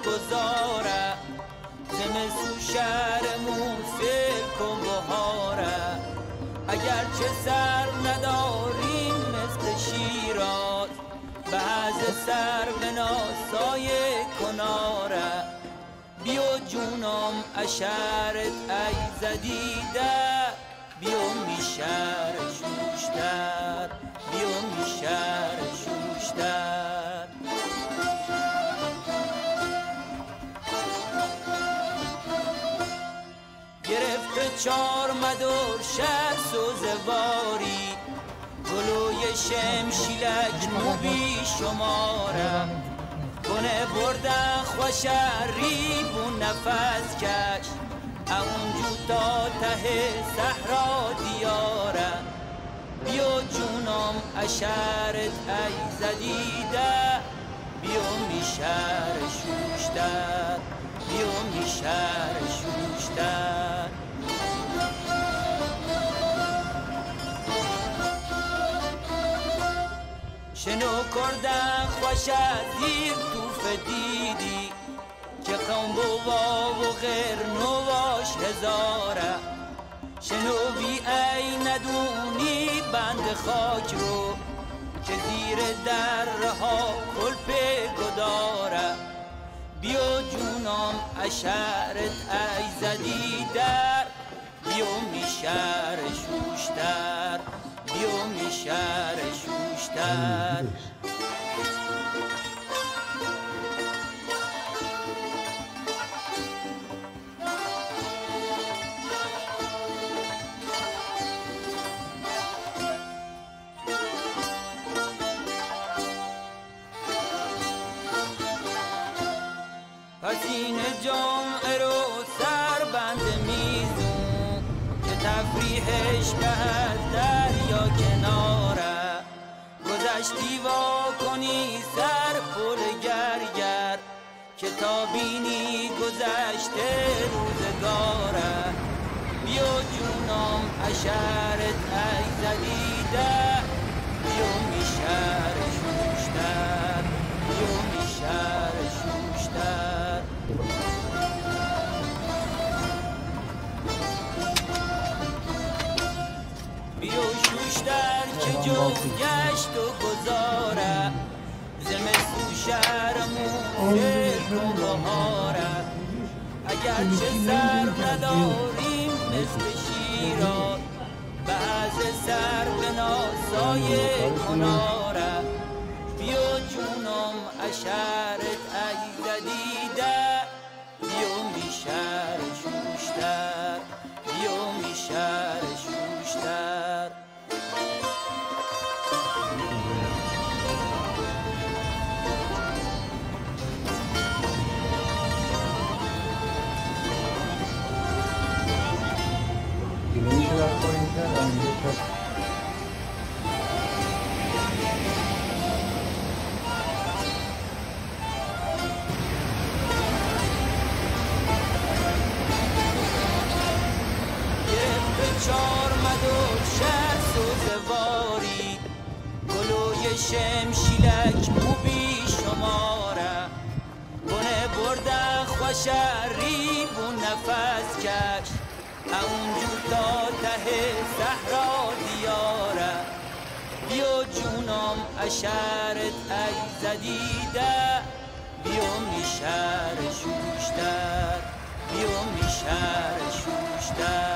گذاره زمستون شهرمون فکر کن بهاره اگرچه سر نداریم مثل شیراز بعض سر به ناسای کناره بیا جونم اشرت ای زدیده بیا میشر شوشتر بیا میشر شوشتر گرفته چار مدار شهر سوزواری گلوی شمشیلک مو بی شماره کنه بردن خوشری بون نفس کش اونجو تا ته صحرا دیاره بیا جونم اشرت ای زدیده بیا میشر شوشتر بیا میشر شوشتر شنو کردن خوش از دیر توف دیدی که قوم بوا و غیر نواش هزاره شنو بی ای ندونی بند خاک رو که زیر درها کلپ گداره بیا جونم اشرت ای زدیده بیا میشر شوشتر بیا میشر شوشتر پس این جامعه رو سر بند میزون که تفریحش به دریا کناره گذشتی وا کنی سر پل گرگر که تا بینی گذشته روزگاره بیا جونم اشرت ای زدیده بیا میشر شوشتر بیا میشر شوشتر بیا شوشتر که جو گشت و گذاره زمستون شهرمون فکر کن بهاره اگرچه سر نداریم مثل شیراز بعض سر به ناسای کناره بیا جونم اشرت ای زدیده بیا میشر شوشتر بیا میشر شوشتر چار مدار شهر سوزواری گلوی شمشیلک مو بی شماره کنه بردن خوشری بون نفس کش اونجو تا ته صحرا دیاره بیا جونم اشرت ای زدیده بیا میشر شوشتر بیا میشر شوشتر